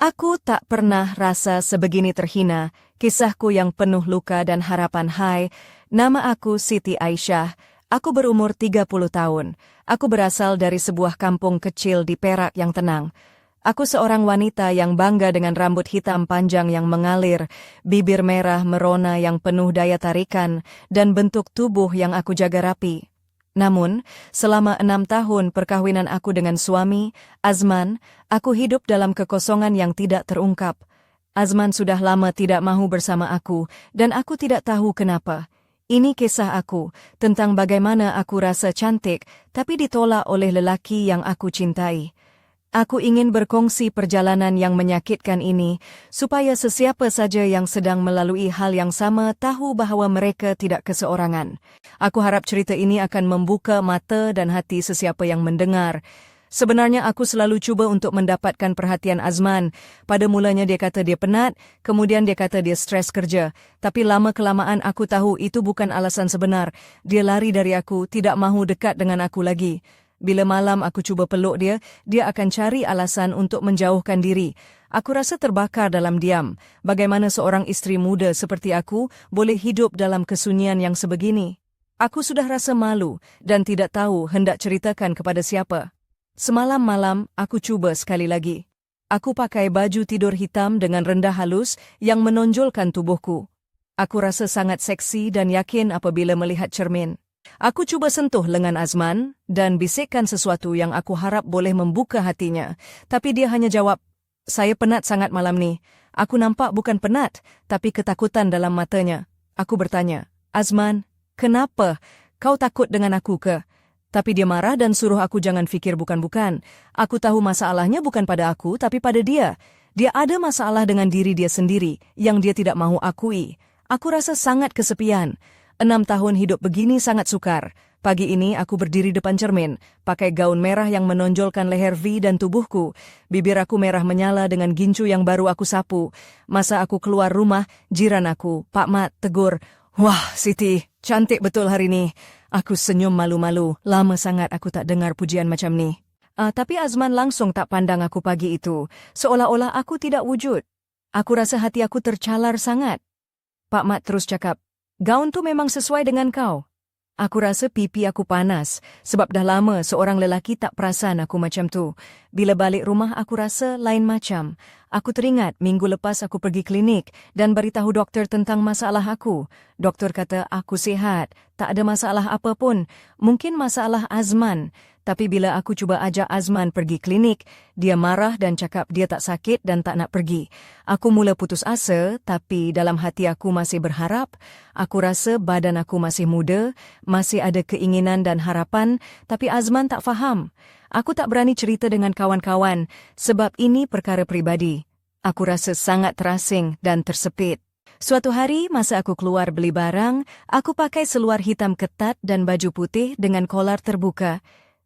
Aku tak pernah rasa sebegini terhina, kisahku yang penuh luka dan harapan. Hai, nama aku Siti Aisyah, aku berumur 30 tahun. Aku berasal dari sebuah kampung kecil di Perak yang tenang. Aku seorang wanita yang bangga dengan rambut hitam panjang yang mengalir, bibir merah merona yang penuh daya tarikan, dan bentuk tubuh yang aku jaga rapi. Namun, selama 6 tahun perkawinan aku dengan suami, Azman, aku hidup dalam kekosongan yang tidak terungkap. Azman sudah lama tidak mahu bersama aku, dan aku tidak tahu kenapa. Ini kisah aku, tentang bagaimana aku rasa cantik, tapi ditolak oleh lelaki yang aku cintai. Aku ingin berkongsi perjalanan yang menyakitkan ini, supaya sesiapa saja yang sedang melalui hal yang sama tahu bahawa mereka tidak keseorangan. Aku harap cerita ini akan membuka mata dan hati sesiapa yang mendengar. Sebenarnya aku selalu cuba untuk mendapatkan perhatian Azman. Pada mulanya dia kata dia penat, kemudian dia kata dia stres kerja. Tapi lama-kelamaan aku tahu itu bukan alasan sebenar. Dia lari dari aku, tidak mahu dekat dengan aku lagi. Bila malam aku cuba peluk dia akan cari alasan untuk menjauhkan diri. Aku rasa terbakar dalam diam. Bagaimana seorang isteri muda seperti aku boleh hidup dalam kesunyian yang sebegini? Aku sudah rasa malu dan tidak tahu hendak ceritakan kepada siapa. Semalam malam aku cuba sekali lagi. Aku pakai baju tidur hitam dengan rendah halus yang menonjolkan tubuhku. Aku rasa sangat seksi dan yakin apabila melihat cermin. Aku cuba sentuh lengan Azman dan bisikkan sesuatu yang aku harap boleh membuka hatinya. Tapi dia hanya jawab, "Saya penat sangat malam ni." Aku nampak bukan penat, tapi ketakutan dalam matanya. Aku bertanya, "Azman, kenapa? Kau takut dengan aku ke?" Tapi dia marah dan suruh aku jangan fikir bukan-bukan. Aku tahu masalahnya bukan pada aku, tapi pada dia. Dia ada masalah dengan diri dia sendiri yang dia tidak mahu akui. Aku rasa sangat kesepian. 6 tahun hidup begini sangat sukar. Pagi ini aku berdiri depan cermin, pakai gaun merah yang menonjolkan leher V dan tubuhku. Bibir aku merah menyala dengan gincu yang baru aku sapu. Masa aku keluar rumah, jiran aku, Pak Mat, tegur, "Wah, Siti, cantik betul hari ini." Aku senyum malu-malu, lama sangat aku tak dengar pujian macam ni. Tapi Azman langsung tak pandang aku pagi itu, seolah-olah aku tidak wujud. Aku rasa hati aku tercalar sangat. Pak Mat terus cakap, "Gaun tu memang sesuai dengan kau." Aku rasa pipi aku panas, sebab dah lama seorang lelaki tak perasan aku macam tu. Bila balik rumah aku rasa lain macam. Aku teringat minggu lepas aku pergi klinik dan beritahu doktor tentang masalah aku. Doktor kata aku sihat, tak ada masalah apa pun. Mungkin masalah Azman. Tapi bila aku cuba ajak Azman pergi klinik, dia marah dan cakap dia tak sakit dan tak nak pergi. Aku mula putus asa, tapi dalam hati aku masih berharap. Aku rasa badan aku masih muda, masih ada keinginan dan harapan, tapi Azman tak faham. Aku tak berani cerita dengan kawan-kawan, sebab ini perkara pribadi. Aku rasa sangat terasing dan tersepit. Suatu hari, masa aku keluar beli barang, aku pakai seluar hitam ketat dan baju putih dengan kolar terbuka.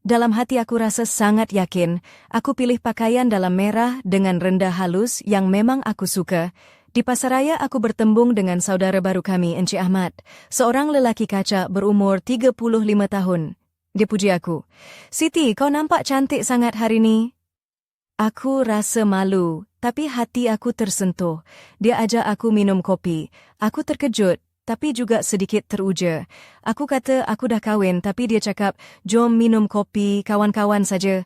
Dalam hati aku rasa sangat yakin, aku pilih pakaian dalam merah dengan rendah halus yang memang aku suka. Di pasaraya aku bertembung dengan saudara baru kami, Encik Ahmad, seorang lelaki kaca berumur 35 tahun. Dia puji aku, "Siti, kau nampak cantik sangat hari ni." Aku rasa malu, tapi hati aku tersentuh. Dia ajak aku minum kopi. Aku terkejut, tapi juga sedikit teruja. Aku kata aku dah kahwin, tapi dia cakap, "Jom minum kopi kawan-kawan saja."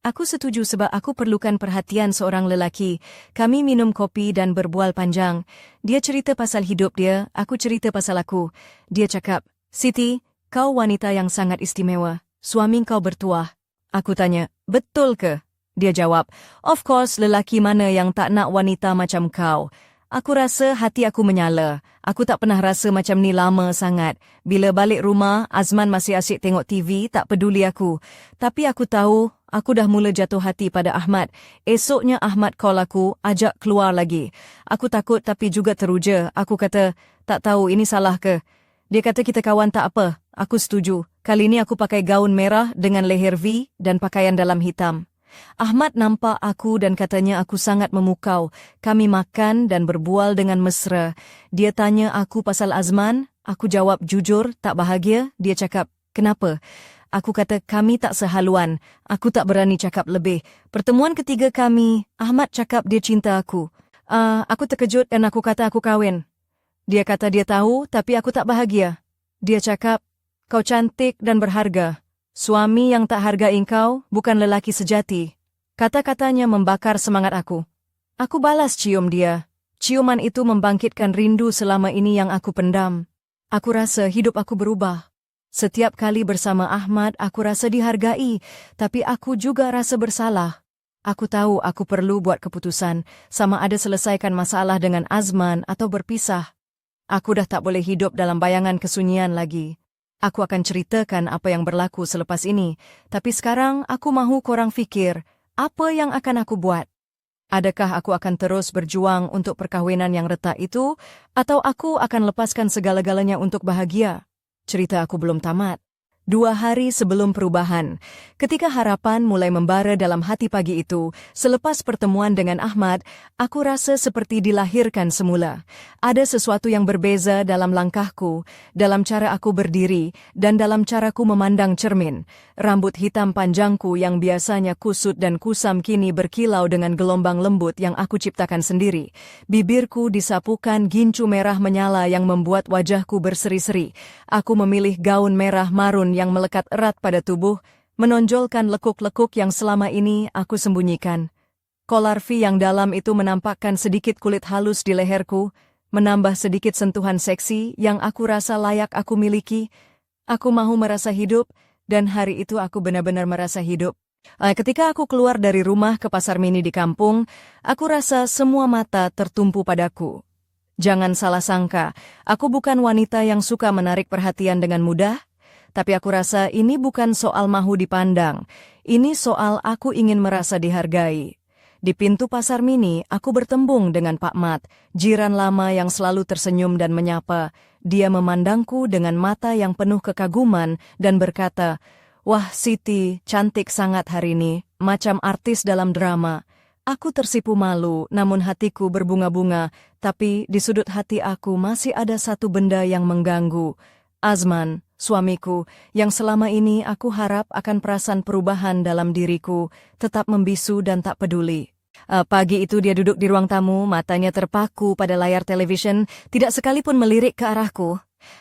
Aku setuju sebab aku perlukan perhatian seorang lelaki. Kami minum kopi dan berbual panjang. Dia cerita pasal hidup dia, aku cerita pasal aku. Dia cakap, "Siti, kau wanita yang sangat istimewa. Suami kau bertuah." Aku tanya, "Betul ke?" Dia jawab, "Of course, lelaki mana yang tak nak wanita macam kau?" Aku rasa hati aku menyala. Aku tak pernah rasa macam ni lama sangat. Bila balik rumah, Azman masih asyik tengok TV, tak peduli aku. Tapi aku tahu, aku dah mula jatuh hati pada Ahmad. Esoknya Ahmad call aku, ajak keluar lagi. Aku takut tapi juga teruja. Aku kata, "Tak tahu ini salah ke?" Dia kata kita kawan tak apa. Aku setuju. Kali ini aku pakai gaun merah dengan leher V dan pakaian dalam hitam. Ahmad nampak aku dan katanya aku sangat memukau. Kami makan dan berbual dengan mesra. Dia tanya aku pasal Azman. Aku jawab jujur, tak bahagia. Dia cakap, "Kenapa?" Aku kata kami tak sehaluan, aku tak berani cakap lebih. Pertemuan ketiga kami, Ahmad cakap dia cinta aku. Aku terkejut dan aku kata aku kawin. Dia kata dia tahu, tapi aku tak bahagia. Dia cakap, kau cantik dan berharga. Suami yang tak hargai engkau bukan lelaki sejati. Kata-katanya membakar semangat aku. Aku balas cium dia. Ciuman itu membangkitkan rindu selama ini yang aku pendam. Aku rasa hidup aku berubah. Setiap kali bersama Ahmad, aku rasa dihargai, tapi aku juga rasa bersalah. Aku tahu aku perlu buat keputusan, sama ada selesaikan masalah dengan Azman atau berpisah. Aku dah tak boleh hidup dalam bayangan kesunyian lagi. Aku akan ceritakan apa yang berlaku selepas ini, tapi sekarang aku mahu korang fikir, apa yang akan aku buat? Adakah aku akan terus berjuang untuk perkahwinan yang retak itu, atau aku akan lepaskan segala-galanya untuk bahagia? Cerita aku belum tamat. 2 hari sebelum perubahan, ketika harapan mulai membara dalam hati pagi itu, selepas pertemuan dengan Ahmad, aku rasa seperti dilahirkan semula. Ada sesuatu yang berbeza dalam langkahku, dalam cara aku berdiri, dan dalam caraku memandang cermin. Rambut hitam panjangku yang biasanya kusut dan kusam kini berkilau dengan gelombang lembut yang aku ciptakan sendiri. Bibirku disapukan gincu merah menyala yang membuat wajahku berseri-seri. Aku memilih gaun merah marun yang melekat erat pada tubuh, menonjolkan lekuk-lekuk yang selama ini aku sembunyikan. Kolar V yang dalam itu menampakkan sedikit kulit halus di leherku, menambah sedikit sentuhan seksi yang aku rasa layak aku miliki. Aku mahu merasa hidup, dan hari itu aku benar-benar merasa hidup. Ketika aku keluar dari rumah ke pasar mini di kampung, aku rasa semua mata tertumpu padaku. Jangan salah sangka, aku bukan wanita yang suka menarik perhatian dengan mudah, tapi aku rasa ini bukan soal mahu dipandang, ini soal aku ingin merasa dihargai. Di pintu pasar mini, aku bertembung dengan Pak Mat, jiran lama yang selalu tersenyum dan menyapa. Dia memandangku dengan mata yang penuh kekaguman dan berkata, "Wah Siti, cantik sangat hari ini, macam artis dalam drama." Aku tersipu malu, namun hatiku berbunga-bunga, tapi di sudut hati aku masih ada satu benda yang mengganggu. Azman, suamiku, yang selama ini aku harap akan perasaan perubahan dalam diriku, tetap membisu dan tak peduli. Pagi itu dia duduk di ruang tamu, matanya terpaku pada layar televisyen, tidak sekalipun melirik ke arahku.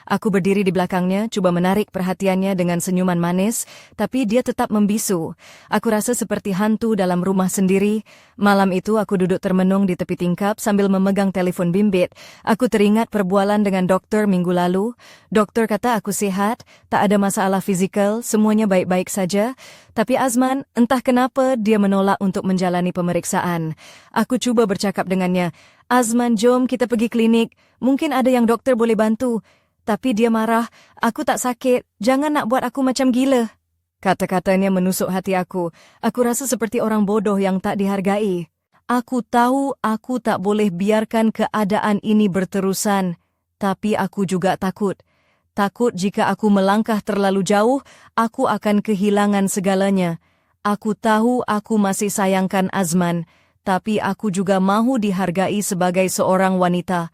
Aku berdiri di belakangnya, coba menarik perhatiannya dengan senyuman manis, tapi dia tetap membisu. Aku rasa seperti hantu dalam rumah sendiri. Malam itu aku duduk termenung di tepi tingkap sambil memegang telepon bimbit. Aku teringat perbualan dengan dokter minggu lalu. Dokter kata aku sehat, tak ada masalah fizikal, semuanya baik-baik saja. Tapi Azman, entah kenapa dia menolak untuk menjalani pemeriksaan. Aku cuba bercakap dengannya. Azman, jom kita pergi klinik. Mungkin ada yang dokter boleh bantu. Tapi dia marah, aku tak sakit, jangan nak buat aku macam gila. Kata-katanya menusuk hati aku. Aku rasa seperti orang bodoh yang tak dihargai. Aku tahu aku tak boleh biarkan keadaan ini berterusan, tapi aku juga takut. Takut jika aku melangkah terlalu jauh, aku akan kehilangan segalanya. Aku tahu aku masih sayangkan Azman, tapi aku juga mahu dihargai sebagai seorang wanita.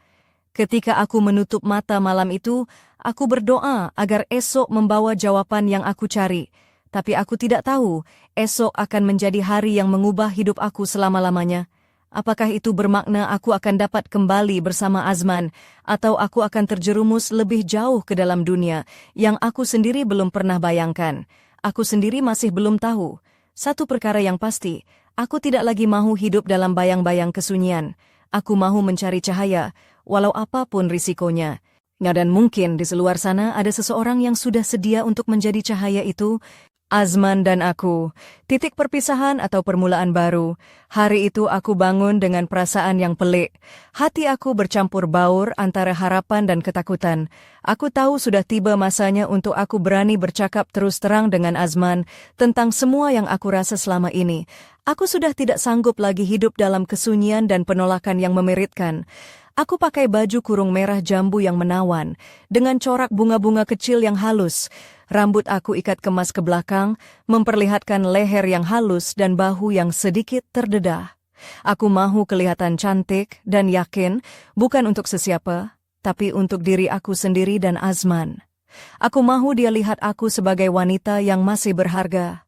Ketika aku menutup mata malam itu, aku berdoa agar esok membawa jawapan yang aku cari. Tapi aku tidak tahu, esok akan menjadi hari yang mengubah hidup aku selama-lamanya. Apakah itu bermakna aku akan dapat kembali bersama Azman, atau aku akan terjerumus lebih jauh ke dalam dunia yang aku sendiri belum pernah bayangkan. Aku sendiri masih belum tahu. Satu perkara yang pasti, aku tidak lagi mahu hidup dalam bayang-bayang kesunyian. Aku mahu mencari cahaya, walau apapun risikonya. Dan mungkin di seluar sana ada seseorang yang sudah sedia untuk menjadi cahaya itu. Azman dan aku. Titik perpisahan atau permulaan baru. Hari itu aku bangun dengan perasaan yang pelik. Hati aku bercampur baur antara harapan dan ketakutan. Aku tahu sudah tiba masanya untuk aku berani bercakap terus terang dengan Azman tentang semua yang aku rasa selama ini. Aku sudah tidak sanggup lagi hidup dalam kesunyian dan penolakan yang memeritkan. Aku pakai baju kurung merah jambu yang menawan, dengan corak bunga-bunga kecil yang halus. Rambut aku ikat kemas ke belakang, memperlihatkan leher yang halus dan bahu yang sedikit terdedah. Aku mahu kelihatan cantik dan yakin, bukan untuk sesiapa, tapi untuk diri aku sendiri dan Azman. Aku mahu dia lihat aku sebagai wanita yang masih berharga.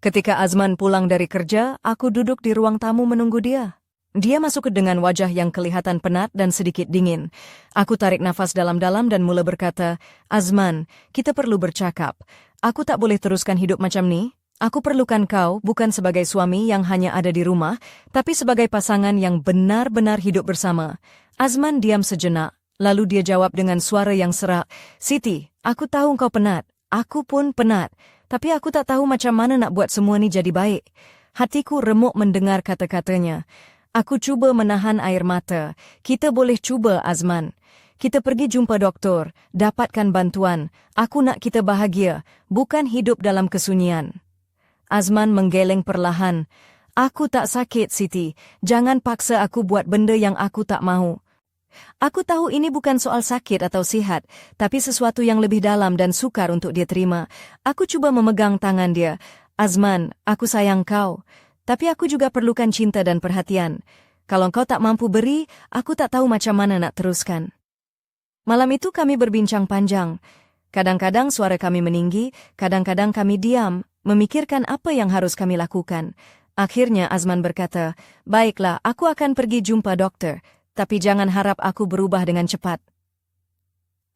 Ketika Azman pulang dari kerja, aku duduk di ruang tamu menunggu dia. Dia masuk dengan wajah yang kelihatan penat dan sedikit dingin. Aku tarik nafas dalam-dalam dan mulai berkata, "Azman, kita perlu bercakap. Aku tak boleh teruskan hidup macam ni. Aku perlukan kau bukan sebagai suami yang hanya ada di rumah, tapi sebagai pasangan yang benar-benar hidup bersama." Azman diam sejenak, lalu dia jawab dengan suara yang serak, "Siti, aku tahu kau penat. Aku pun penat. Tapi aku tak tahu macam mana nak buat semua ni jadi baik." Hatiku remuk mendengar kata-katanya. Aku cuba menahan air mata. "Kita boleh cuba, Azman. Kita pergi jumpa doktor, dapatkan bantuan. Aku nak kita bahagia, bukan hidup dalam kesunyian." Azman menggeleng perlahan. "Aku tak sakit, Siti. Jangan paksa aku buat benda yang aku tak mahu." Aku tahu ini bukan soal sakit atau sihat, tapi sesuatu yang lebih dalam dan sukar untuk dia terima. Aku cuba memegang tangan dia. "Azman, aku sayang kau. Tapi aku juga perlukan cinta dan perhatian. Kalau kau tak mampu beri, aku tak tahu macam mana nak teruskan." Malam itu kami berbincang panjang. Kadang-kadang suara kami meninggi, kadang-kadang kami diam, memikirkan apa yang harus kami lakukan. Akhirnya Azman berkata, "Baiklah, aku akan pergi jumpa dokter, tapi jangan harap aku berubah dengan cepat."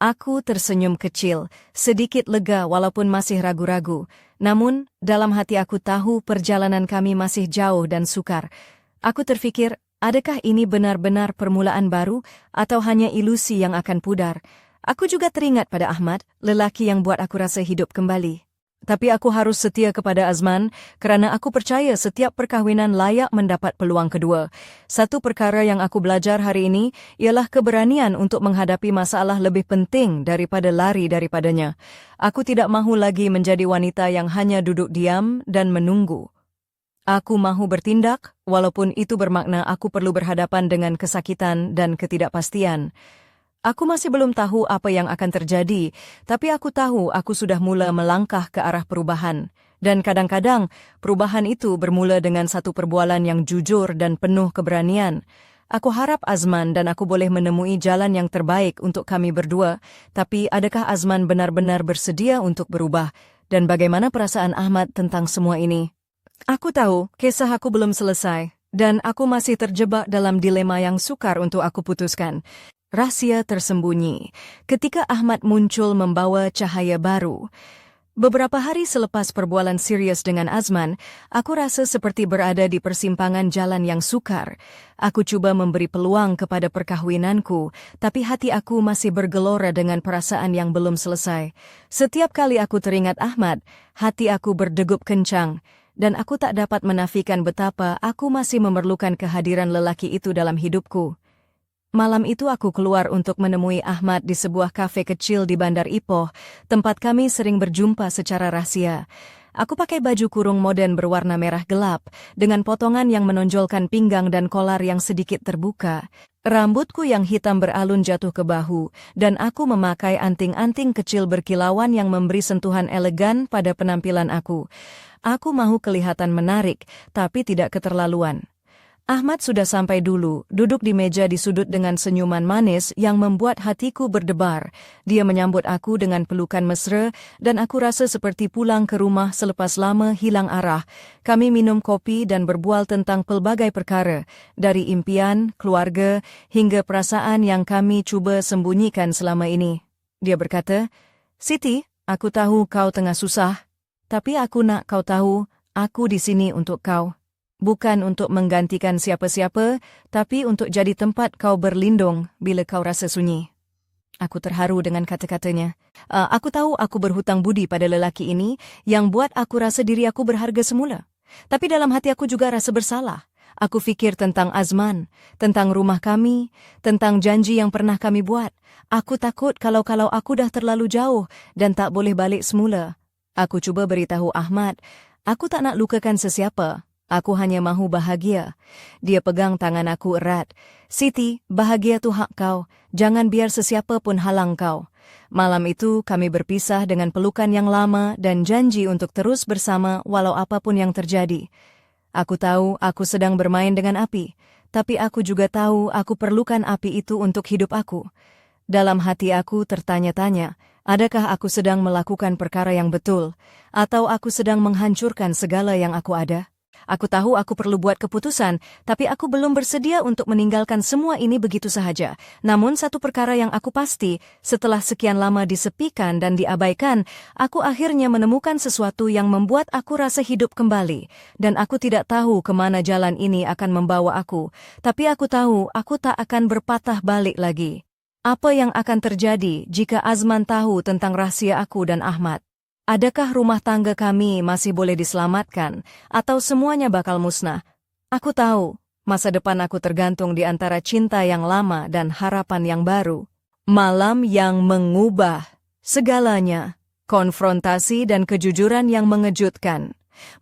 Aku tersenyum kecil, sedikit lega walaupun masih ragu-ragu. Namun, dalam hati aku tahu perjalanan kami masih jauh dan sukar. Aku terfikir, adakah ini benar-benar permulaan baru atau hanya ilusi yang akan pudar? Aku juga teringat pada Ahmad, lelaki yang buat aku rasa hidup kembali. Tapi aku harus setia kepada Azman kerana aku percaya setiap perkahwinan layak mendapat peluang kedua. Satu perkara yang aku belajar hari ini ialah keberanian untuk menghadapi masalah lebih penting daripada lari daripadanya. Aku tidak mahu lagi menjadi wanita yang hanya duduk diam dan menunggu. Aku mahu bertindak, walaupun itu bermakna aku perlu berhadapan dengan kesakitan dan ketidakpastian. Aku masih belum tahu apa yang akan terjadi, tapi aku tahu aku sudah mula melangkah ke arah perubahan. Dan kadang-kadang, perubahan itu bermula dengan satu perbualan yang jujur dan penuh keberanian. Aku harap Azman dan aku boleh menemui jalan yang terbaik untuk kami berdua, tapi adakah Azman benar-benar bersedia untuk berubah? Dan bagaimana perasaan Ahmad tentang semua ini? Aku tahu, kisah aku belum selesai, dan aku masih terjebak dalam dilema yang sukar untuk aku putuskan. Rahsia tersembunyi. Ketika Ahmad muncul membawa cahaya baru. Beberapa hari selepas perbualan serius dengan Azman, aku rasa seperti berada di persimpangan jalan yang sukar. Aku cuba memberi peluang kepada perkahwinanku, tapi hati aku masih bergelora dengan perasaan yang belum selesai. Setiap kali aku teringat Ahmad, hati aku berdegup kencang, dan aku tak dapat menafikan betapa aku masih memerlukan kehadiran lelaki itu dalam hidupku. Malam itu aku keluar untuk menemui Ahmad di sebuah kafe kecil di Bandar Ipoh, tempat kami sering berjumpa secara rahasia. Aku pakai baju kurung moden berwarna merah gelap, dengan potongan yang menonjolkan pinggang dan kolar yang sedikit terbuka. Rambutku yang hitam beralun jatuh ke bahu, dan aku memakai anting-anting kecil berkilauan yang memberi sentuhan elegan pada penampilan aku. Aku mahu kelihatan menarik, tapi tidak keterlaluan. Ahmad sudah sampai dulu, duduk di meja di sudut dengan senyuman manis yang membuat hatiku berdebar. Dia menyambut aku dengan pelukan mesra dan aku rasa seperti pulang ke rumah selepas lama hilang arah. Kami minum kopi dan berbual tentang pelbagai perkara, dari impian, keluarga, hingga perasaan yang kami cuba sembunyikan selama ini. Dia berkata, "Siti, aku tahu kau tengah susah, tapi aku nak kau tahu, aku di sini untuk kau. Bukan untuk menggantikan siapa-siapa, tapi untuk jadi tempat kau berlindung bila kau rasa sunyi." Aku terharu dengan kata-katanya. Aku tahu aku berhutang budi pada lelaki ini yang buat aku rasa diri aku berharga semula. Tapi dalam hati aku juga rasa bersalah. Aku fikir tentang Azman, tentang rumah kami, tentang janji yang pernah kami buat. Aku takut kalau aku dah terlalu jauh dan tak boleh balik semula. Aku cuba beritahu Ahmad, aku tak nak lukakan sesiapa. Aku hanya mahu bahagia. Dia pegang tangan aku erat. "Siti, bahagia tu hak kau. Jangan biar sesiapa pun halang kau." Malam itu kami berpisah dengan pelukan yang lama dan janji untuk terus bersama walau apapun yang terjadi. Aku tahu aku sedang bermain dengan api, tapi aku juga tahu aku perlukan api itu untuk hidup aku. Dalam hati aku tertanya-tanya, Adakah aku sedang melakukan perkara yang betul, atau aku sedang menghancurkan segala yang aku ada? Aku tahu aku perlu buat keputusan, tapi aku belum bersedia untuk meninggalkan semua ini begitu sahaja. Namun satu perkara yang aku pasti, setelah sekian lama disepikan dan diabaikan, aku akhirnya menemukan sesuatu yang membuat aku rasa hidup kembali. Dan aku tidak tahu kemana jalan ini akan membawa aku, tapi aku tahu aku tak akan berpatah balik lagi. Apa yang akan terjadi jika Azman tahu tentang rahasia aku dan Ahmad? Adakah rumah tangga kami masih boleh diselamatkan, atau semuanya bakal musnah? Aku tahu, masa depan aku tergantung di antara cinta yang lama dan harapan yang baru. Malam yang mengubah segalanya, konfrontasi dan kejujuran yang mengejutkan.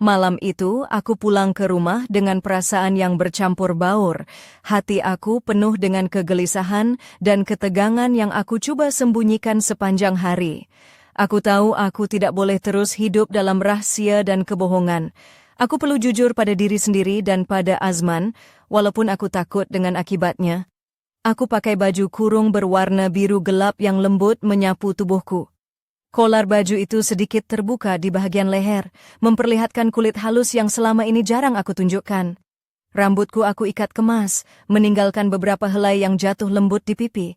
Malam itu, aku pulang ke rumah dengan perasaan yang bercampur baur. Hati aku penuh dengan kegelisahan dan ketegangan yang aku coba sembunyikan sepanjang hari. Aku tahu aku tidak boleh terus hidup dalam rahasia dan kebohongan. Aku perlu jujur pada diri sendiri dan pada Azman, walaupun aku takut dengan akibatnya. Aku pakai baju kurung berwarna biru gelap yang lembut menyapu tubuhku. Kolar baju itu sedikit terbuka di bahagian leher, memperlihatkan kulit halus yang selama ini jarang aku tunjukkan. Rambutku aku ikat kemas, meninggalkan beberapa helai yang jatuh lembut di pipi.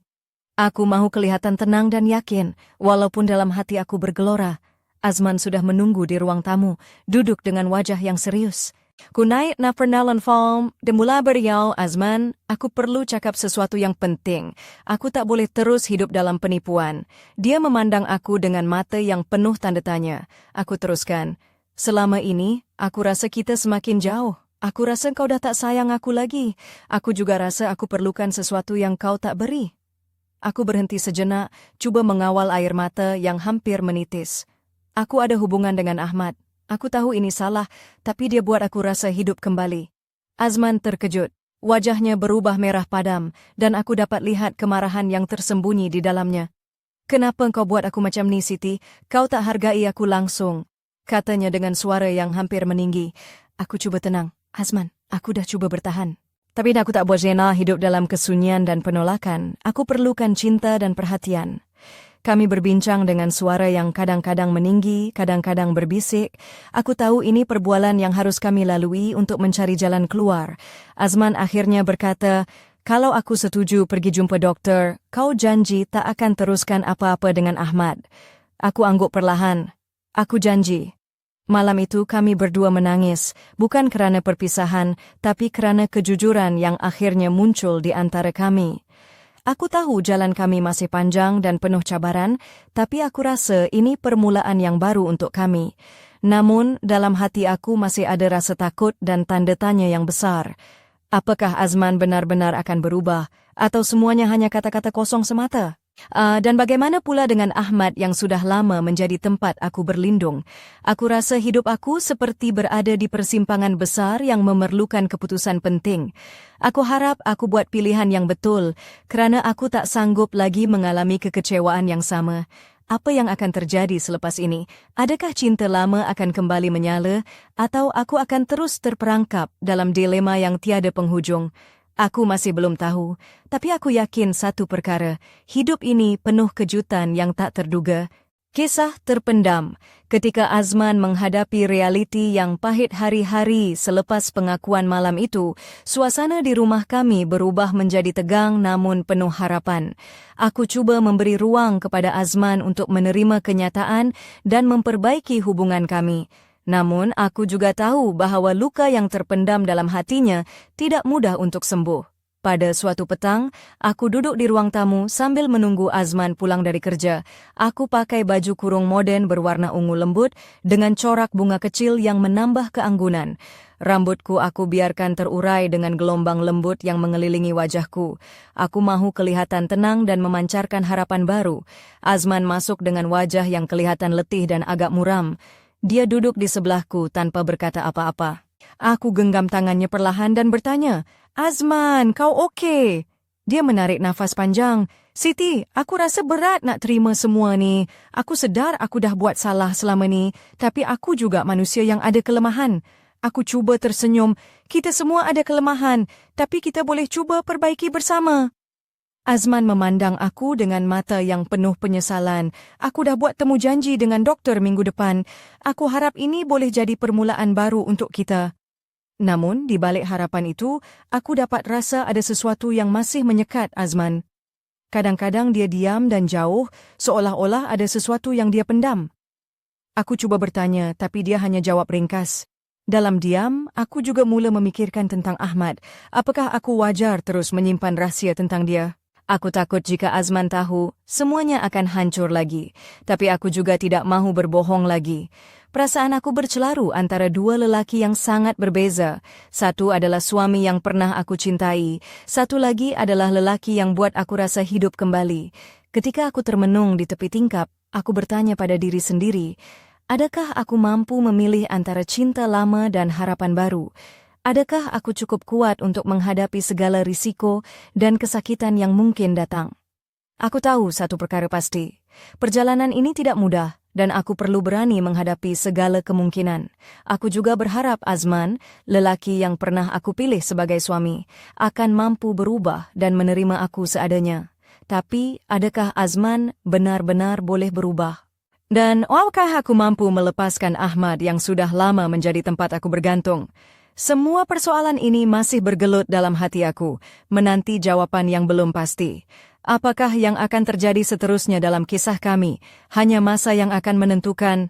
Aku mahu kelihatan tenang dan yakin, walaupun dalam hati aku bergelora. Azman sudah menunggu di ruang tamu, duduk dengan wajah yang serius. Kunait na pernalan form, demula beriau, Azman, aku perlu cakap sesuatu yang penting. Aku tak boleh terus hidup dalam penipuan. Dia memandang aku dengan mata yang penuh tanda tanya. Aku teruskan, selama ini, aku rasa kita semakin jauh. Aku rasa kau dah tak sayang aku lagi. Aku juga rasa aku perlukan sesuatu yang kau tak beri. Aku berhenti sejenak, cuba mengawal air mata yang hampir menitis. Aku ada hubungan dengan Ahmad. Aku tahu ini salah, tapi dia buat aku rasa hidup kembali. Azman terkejut. Wajahnya berubah merah padam, dan aku dapat lihat kemarahan yang tersembunyi di dalamnya. Kenapa kau buat aku macam ni, Siti? Kau tak hargai aku langsung, katanya dengan suara yang hampir meninggi. Aku cuba tenang. Azman, aku dah cuba bertahan. Tapi aku tak buat Zena hidup dalam kesunyian dan penolakan. Aku perlukan cinta dan perhatian. Kami berbincang dengan suara yang kadang-kadang meninggi, kadang-kadang berbisik. Aku tahu ini perbualan yang harus kami lalui untuk mencari jalan keluar. Azman akhirnya berkata, kalau aku setuju pergi jumpa doktor, kau janji tak akan teruskan apa-apa dengan Ahmad. Aku angguk perlahan. Aku janji. Malam itu kami berdua menangis, bukan kerana perpisahan, tapi kerana kejujuran yang akhirnya muncul di antara kami. Aku tahu jalan kami masih panjang dan penuh cabaran, tapi aku rasa ini permulaan yang baru untuk kami. Namun, dalam hati aku masih ada rasa takut dan tanda tanya yang besar. Apakah Azman benar-benar akan berubah, atau semuanya hanya kata-kata kosong semata? Dan bagaimana pula dengan Ahmad yang sudah lama menjadi tempat aku berlindung? Aku rasa hidup aku seperti berada di persimpangan besar yang memerlukan keputusan penting. Aku harap aku buat pilihan yang betul, kerana aku tak sanggup lagi mengalami kekecewaan yang sama. Apa yang akan terjadi selepas ini? Adakah cinta lama akan kembali menyala, atau aku akan terus terperangkap dalam dilema yang tiada penghujung? Aku masih belum tahu, tapi aku yakin satu perkara, hidup ini penuh kejutan yang tak terduga. Kisah terpendam ketika Azman menghadapi realiti yang pahit hari-hari selepas pengakuan malam itu, suasana di rumah kami berubah menjadi tegang namun penuh harapan. Aku cuba memberi ruang kepada Azman untuk menerima kenyataan dan memperbaiki hubungan kami. Namun, aku juga tahu bahawa luka yang terpendam dalam hatinya tidak mudah untuk sembuh. Pada suatu petang, aku duduk di ruang tamu sambil menunggu Azman pulang dari kerja. Aku pakai baju kurung moden berwarna ungu lembut dengan corak bunga kecil yang menambah keanggunan. Rambutku aku biarkan terurai dengan gelombang lembut yang mengelilingi wajahku. Aku mahu kelihatan tenang dan memancarkan harapan baru. Azman masuk dengan wajah yang kelihatan letih dan agak muram. Dia duduk di sebelahku tanpa berkata apa-apa. Aku genggam tangannya perlahan dan bertanya, Azman, kau okey? Dia menarik nafas panjang. Siti, aku rasa berat nak terima semua ni. Aku sedar aku dah buat salah selama ni, tapi aku juga manusia yang ada kelemahan. Aku cuba tersenyum. Kita semua ada kelemahan, tapi kita boleh cuba perbaiki bersama. Azman memandang aku dengan mata yang penuh penyesalan. Aku dah buat temu janji dengan doktor minggu depan. Aku harap ini boleh jadi permulaan baru untuk kita. Namun, di balik harapan itu, aku dapat rasa ada sesuatu yang masih menyekat Azman. Kadang-kadang dia diam dan jauh, seolah-olah ada sesuatu yang dia pendam. Aku cuba bertanya, tapi dia hanya jawab ringkas. Dalam diam, aku juga mula memikirkan tentang Ahmad. Apakah aku wajar terus menyimpan rahsia tentang dia? Aku takut jika Azman tahu, semuanya akan hancur lagi. Tapi aku juga tidak mahu berbohong lagi. Perasaan aku bercelaru antara dua lelaki yang sangat berbeza. Satu adalah suami yang pernah aku cintai. Satu lagi adalah lelaki yang buat aku rasa hidup kembali. Ketika aku termenung di tepi tingkap, aku bertanya pada diri sendiri, adakah aku mampu memilih antara cinta lama dan harapan baru? Adakah aku cukup kuat untuk menghadapi segala risiko dan kesakitan yang mungkin datang? Aku tahu satu perkara pasti. Perjalanan ini tidak mudah dan aku perlu berani menghadapi segala kemungkinan. Aku juga berharap Azman, lelaki yang pernah aku pilih sebagai suami, akan mampu berubah dan menerima aku seadanya. Tapi, adakah Azman benar-benar boleh berubah? Dan apakah aku mampu melepaskan Ahmad yang sudah lama menjadi tempat aku bergantung? Semua persoalan ini masih bergelut dalam hati aku, menanti jawaban yang belum pasti. Apakah yang akan terjadi seterusnya dalam kisah kami? Hanya masa yang akan menentukan.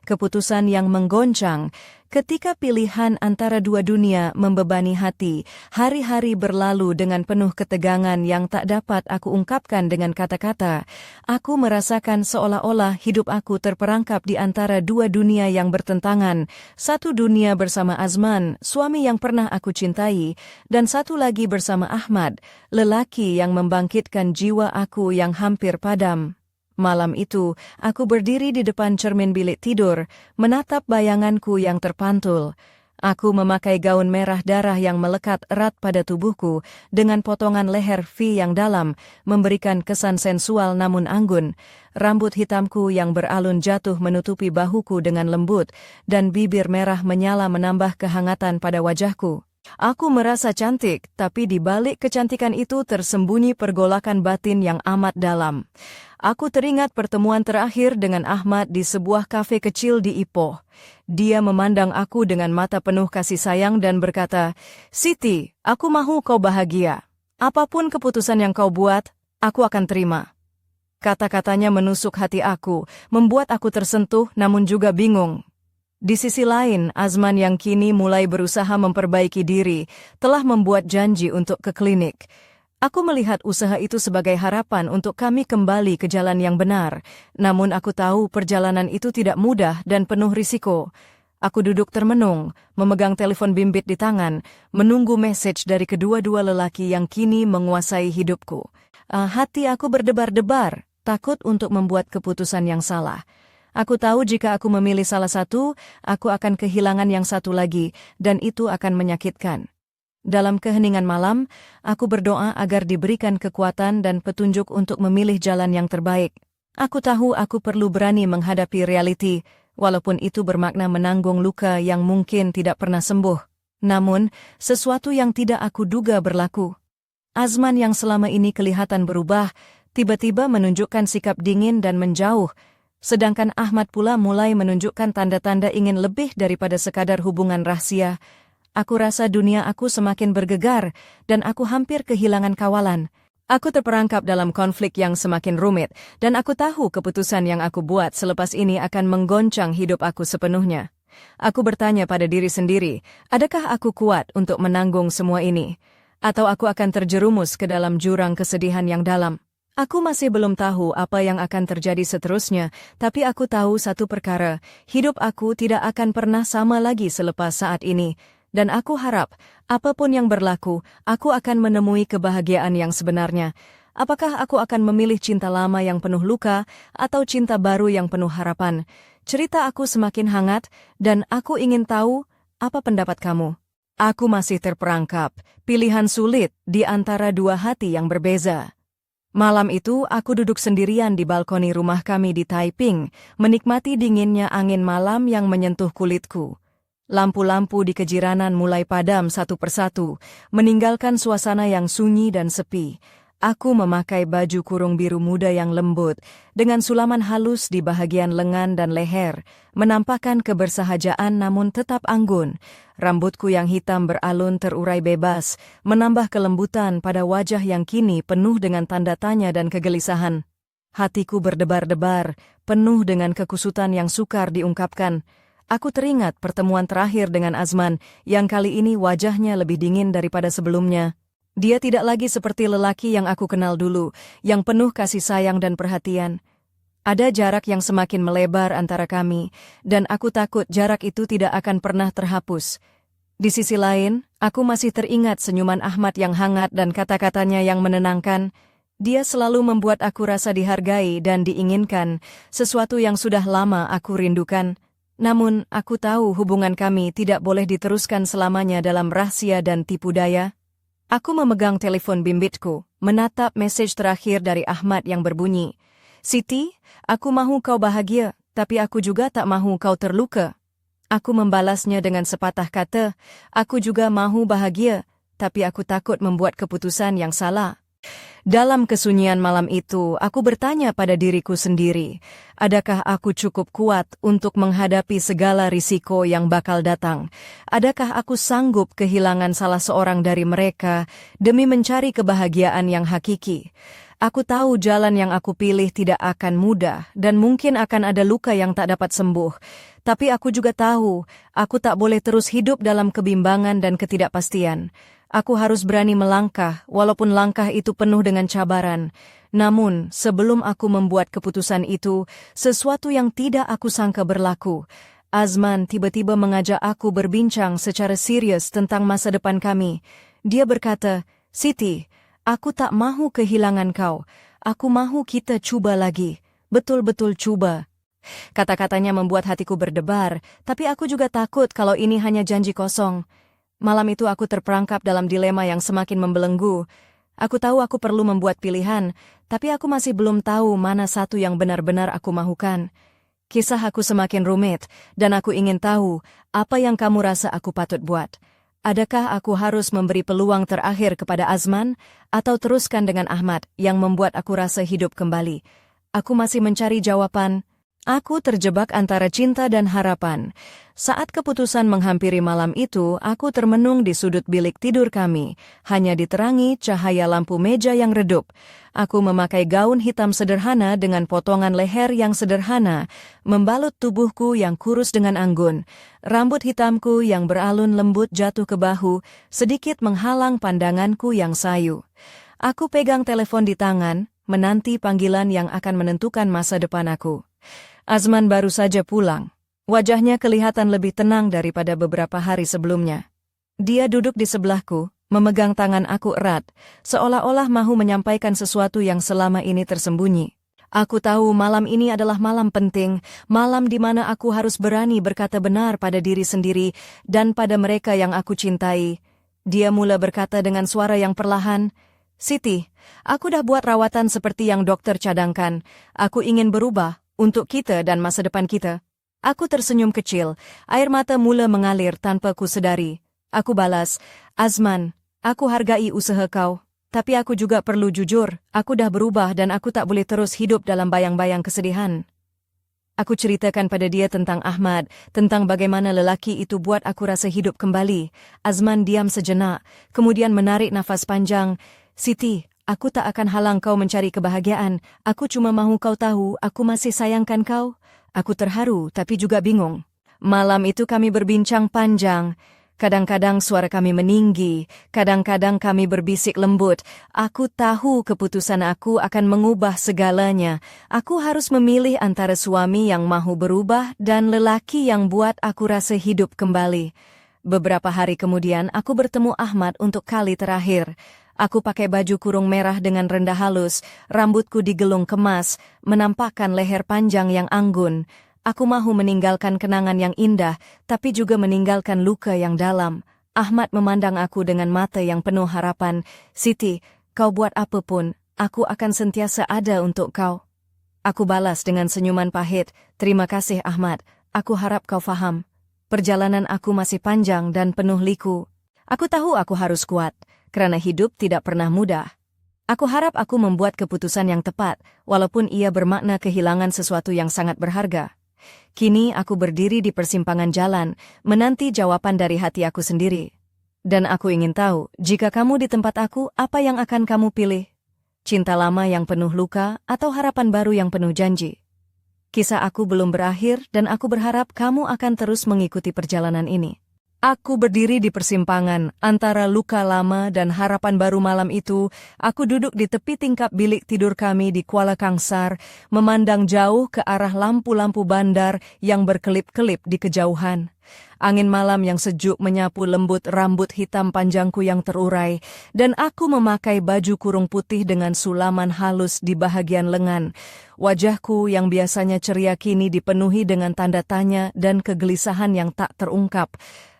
Keputusan yang menggoncang, ketika pilihan antara dua dunia membebani hati, hari-hari berlalu dengan penuh ketegangan yang tak dapat aku ungkapkan dengan kata-kata. Aku merasakan seolah-olah hidup aku terperangkap di antara dua dunia yang bertentangan. Satu dunia bersama Azman, suami yang pernah aku cintai, dan satu lagi bersama Ahmad, lelaki yang membangkitkan jiwa aku yang hampir padam. Malam itu, aku berdiri di depan cermin bilik tidur, menatap bayanganku yang terpantul. Aku memakai gaun merah darah yang melekat erat pada tubuhku, dengan potongan leher V yang dalam, memberikan kesan sensual namun anggun. Rambut hitamku yang beralun jatuh menutupi bahuku dengan lembut, dan bibir merah menyala menambah kehangatan pada wajahku. Aku merasa cantik, tapi di balik kecantikan itu tersembunyi pergolakan batin yang amat dalam. Aku teringat pertemuan terakhir dengan Ahmad di sebuah kafe kecil di Ipoh. Dia memandang aku dengan mata penuh kasih sayang dan berkata, "Siti, aku mahu kau bahagia. Apapun keputusan yang kau buat, aku akan terima." Kata-katanya menusuk hati aku, membuat aku tersentuh namun juga bingung. Di sisi lain, Azman yang kini mulai berusaha memperbaiki diri, telah membuat janji untuk ke klinik. Aku melihat usaha itu sebagai harapan untuk kami kembali ke jalan yang benar, namun aku tahu perjalanan itu tidak mudah dan penuh risiko. Aku duduk termenung, memegang telepon bimbit di tangan, menunggu message dari kedua-dua lelaki yang kini menguasai hidupku. Hati aku berdebar-debar, takut untuk membuat keputusan yang salah. Aku tahu jika aku memilih salah satu, aku akan kehilangan yang satu lagi, dan itu akan menyakitkan. Dalam keheningan malam, aku berdoa agar diberikan kekuatan dan petunjuk untuk memilih jalan yang terbaik. Aku tahu aku perlu berani menghadapi realiti, walaupun itu bermakna menanggung luka yang mungkin tidak pernah sembuh. Namun, sesuatu yang tidak aku duga berlaku. Azman yang selama ini kelihatan berubah, tiba-tiba menunjukkan sikap dingin dan menjauh, sedangkan Ahmad pula mulai menunjukkan tanda-tanda ingin lebih daripada sekadar hubungan rahasia. Aku rasa dunia aku semakin bergegar, dan aku hampir kehilangan kawalan. Aku terperangkap dalam konflik yang semakin rumit, dan aku tahu keputusan yang aku buat selepas ini akan menggoncang hidup aku sepenuhnya. Aku bertanya pada diri sendiri, adakah aku kuat untuk menanggung semua ini? Atau aku akan terjerumus ke dalam jurang kesedihan yang dalam? Aku masih belum tahu apa yang akan terjadi seterusnya, tapi aku tahu satu perkara, hidup aku tidak akan pernah sama lagi selepas saat ini. Dan aku harap, apapun yang berlaku, aku akan menemui kebahagiaan yang sebenarnya. Apakah aku akan memilih cinta lama yang penuh luka, atau cinta baru yang penuh harapan? Cerita aku semakin hangat, dan aku ingin tahu, apa pendapat kamu? Aku masih terperangkap, pilihan sulit di antara dua hati yang berbeza. Malam itu, aku duduk sendirian di balkoni rumah kami di Taiping, menikmati dinginnya angin malam yang menyentuh kulitku. Lampu-lampu di kejiranan mulai padam satu persatu, meninggalkan suasana yang sunyi dan sepi. Aku memakai baju kurung biru muda yang lembut, dengan sulaman halus di bahagian lengan dan leher, menampakkan kebersahajaan namun tetap anggun. Rambutku yang hitam beralun terurai bebas, menambah kelembutan pada wajah yang kini penuh dengan tanda tanya dan kegelisahan. Hatiku berdebar-debar, penuh dengan kekusutan yang sukar diungkapkan. Aku teringat pertemuan terakhir dengan Azman, yang kali ini wajahnya lebih dingin daripada sebelumnya. Dia tidak lagi seperti lelaki yang aku kenal dulu, yang penuh kasih sayang dan perhatian. Ada jarak yang semakin melebar antara kami, dan aku takut jarak itu tidak akan pernah terhapus. Di sisi lain, aku masih teringat senyuman Ahmad yang hangat dan kata-katanya yang menenangkan. Dia selalu membuat aku rasa dihargai dan diinginkan, sesuatu yang sudah lama aku rindukan. Namun, aku tahu hubungan kami tidak boleh diteruskan selamanya dalam rahasia dan tipu daya. Aku memegang telepon bimbitku, menatap mesej terakhir dari Ahmad yang berbunyi, "Siti, aku mahu kau bahagia, tapi aku juga tak mahu kau terluka." Aku membalasnya dengan sepatah kata, "Aku juga mahu bahagia, tapi aku takut membuat keputusan yang salah." Dalam kesunyian malam itu, aku bertanya pada diriku sendiri, adakah aku cukup kuat untuk menghadapi segala risiko yang bakal datang? Adakah aku sanggup kehilangan salah seorang dari mereka demi mencari kebahagiaan yang hakiki? Aku tahu jalan yang aku pilih tidak akan mudah dan mungkin akan ada luka yang tak dapat sembuh. Tapi aku juga tahu, aku tak boleh terus hidup dalam kebimbangan dan ketidakpastian. Aku harus berani melangkah, walaupun langkah itu penuh dengan cabaran. Namun, sebelum aku membuat keputusan itu, sesuatu yang tidak aku sangka berlaku. Azman tiba-tiba mengajak aku berbincang secara serius tentang masa depan kami. Dia berkata, "Siti, aku tak mahu kehilangan kau. Aku mahu kita cuba lagi. Betul-betul cuba." Kata-katanya membuat hatiku berdebar, tapi aku juga takut kalau ini hanya janji kosong. Malam itu aku terperangkap dalam dilema yang semakin membelenggu. Aku tahu aku perlu membuat pilihan, tapi aku masih belum tahu mana satu yang benar-benar aku mahukan. Kisah aku semakin rumit, dan aku ingin tahu apa yang kamu rasa aku patut buat. Adakah aku harus memberi peluang terakhir kepada Azman, atau teruskan dengan Ahmad yang membuat aku rasa hidup kembali? Aku masih mencari jawaban. Aku terjebak antara cinta dan harapan. Saat keputusan menghampiri malam itu, aku termenung di sudut bilik tidur kami, hanya diterangi cahaya lampu meja yang redup. Aku memakai gaun hitam sederhana dengan potongan leher yang sederhana, membalut tubuhku yang kurus dengan anggun. Rambut hitamku yang beralun lembut jatuh ke bahu, sedikit menghalang pandanganku yang sayu. Aku pegang telepon di tangan, menanti panggilan yang akan menentukan masa depan aku. Azman baru saja pulang. Wajahnya kelihatan lebih tenang daripada beberapa hari sebelumnya. Dia duduk di sebelahku, memegang tangan aku erat, seolah-olah mahu menyampaikan sesuatu yang selama ini tersembunyi. Aku tahu malam ini adalah malam penting, malam di mana aku harus berani berkata benar pada diri sendiri dan pada mereka yang aku cintai. Dia mula berkata dengan suara yang perlahan, "Siti, aku dah buat rawatan seperti yang dokter cadangkan. Aku ingin berubah untuk kita dan masa depan kita." Aku tersenyum kecil, air mata mula mengalir tanpa ku sedari. Aku balas, "Azman, aku hargai usaha kau, tapi aku juga perlu jujur, aku dah berubah dan aku tak boleh terus hidup dalam bayang-bayang kesedihan." Aku ceritakan pada dia tentang Ahmad, tentang bagaimana lelaki itu buat aku rasa hidup kembali. Azman diam sejenak, kemudian menarik nafas panjang. "Siti, aku tak akan halang kau mencari kebahagiaan. Aku cuma mahu kau tahu, aku masih sayangkan kau." Aku terharu tapi juga bingung. Malam itu kami berbincang panjang. Kadang-kadang suara kami meninggi, kadang-kadang kami berbisik lembut. Aku tahu keputusan aku akan mengubah segalanya. Aku harus memilih antara suami yang mahu berubah dan lelaki yang buat aku rasa hidup kembali. Beberapa hari kemudian aku bertemu Ahmad untuk kali terakhir. Aku pakai baju kurung merah dengan rendah halus, rambutku digelung kemas, menampakkan leher panjang yang anggun. Aku mahu meninggalkan kenangan yang indah, tapi juga meninggalkan luka yang dalam. Ahmad memandang aku dengan mata yang penuh harapan. "Siti, kau buat apapun, aku akan sentiasa ada untuk kau." Aku balas dengan senyuman pahit, "Terima kasih Ahmad, aku harap kau faham. Perjalanan aku masih panjang dan penuh liku. Aku tahu aku harus kuat, karena hidup tidak pernah mudah." Aku harap aku membuat keputusan yang tepat, walaupun ia bermakna kehilangan sesuatu yang sangat berharga. Kini aku berdiri di persimpangan jalan, menanti jawaban dari hati aku sendiri. Dan aku ingin tahu, jika kamu di tempat aku, apa yang akan kamu pilih? Cinta lama yang penuh luka, atau harapan baru yang penuh janji? Kisah aku belum berakhir, dan aku berharap kamu akan terus mengikuti perjalanan ini. Aku berdiri di persimpangan antara luka lama dan harapan baru. Malam itu, aku duduk di tepi tingkap bilik tidur kami di Kuala Kangsar, memandang jauh ke arah lampu-lampu bandar yang berkelip-kelip di kejauhan. Angin malam yang sejuk menyapu lembut rambut hitam panjangku yang terurai, dan aku memakai baju kurung putih dengan sulaman halus di bahagian lengan. Wajahku yang biasanya ceria kini dipenuhi dengan tanda tanya dan kegelisahan yang tak terungkap.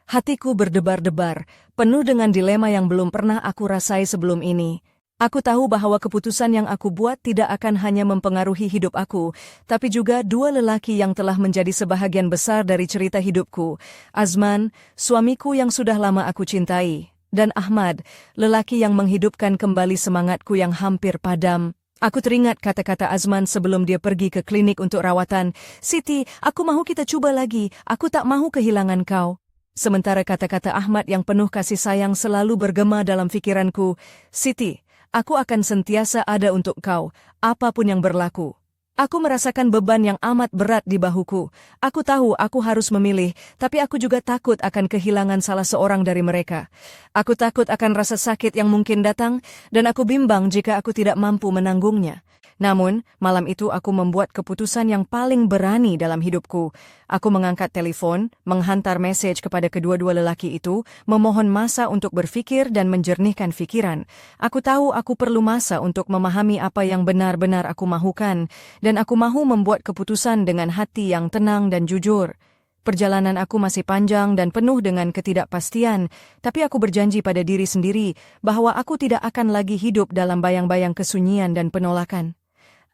Hatiku berdebar-debar, penuh dengan dilema yang belum pernah aku rasai sebelum ini. Aku tahu bahwa keputusan yang aku buat tidak akan hanya mempengaruhi hidup aku, tapi juga dua lelaki yang telah menjadi sebahagian besar dari cerita hidupku. Azman, suamiku yang sudah lama aku cintai, dan Ahmad, lelaki yang menghidupkan kembali semangatku yang hampir padam. Aku teringat kata-kata Azman sebelum dia pergi ke klinik untuk rawatan. "Siti, aku mahu kita coba lagi, aku tak mahu kehilangan kau." Sementara kata-kata Ahmad yang penuh kasih sayang selalu bergema dalam pikiranku. "Siti, aku akan sentiasa ada untuk kau, apapun yang berlaku." Aku merasakan beban yang amat berat di bahuku. Aku tahu aku harus memilih, tapi aku juga takut akan kehilangan salah seorang dari mereka. Aku takut akan rasa sakit yang mungkin datang, dan aku bimbang jika aku tidak mampu menanggungnya. Namun, malam itu aku membuat keputusan yang paling berani dalam hidupku. Aku mengangkat telepon, menghantar mesej kepada kedua-dua lelaki itu, memohon masa untuk berfikir dan menjernihkan fikiran. Aku tahu aku perlu masa untuk memahami apa yang benar-benar aku mahukan, dan aku mahu membuat keputusan dengan hati yang tenang dan jujur. Perjalanan aku masih panjang dan penuh dengan ketidakpastian, tapi aku berjanji pada diri sendiri bahwa aku tidak akan lagi hidup dalam bayang-bayang kesunyian dan penolakan.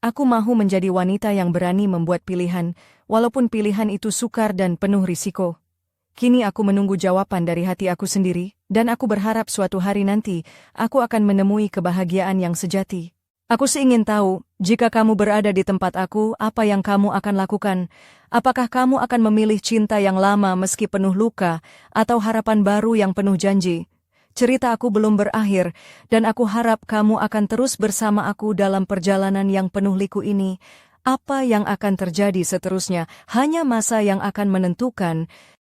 Aku mahu menjadi wanita yang berani membuat pilihan, walaupun pilihan itu sukar dan penuh risiko. Kini aku menunggu jawaban dari hati aku sendiri, dan aku berharap suatu hari nanti, aku akan menemui kebahagiaan yang sejati. Aku seingin tahu, jika kamu berada di tempat aku, apa yang kamu akan lakukan? Apakah kamu akan memilih cinta yang lama meski penuh luka, atau harapan baru yang penuh janji? Cerita aku belum berakhir, dan aku harap kamu akan terus bersama aku dalam perjalanan yang penuh liku ini. Apa yang akan terjadi seterusnya, hanya masa yang akan menentukan.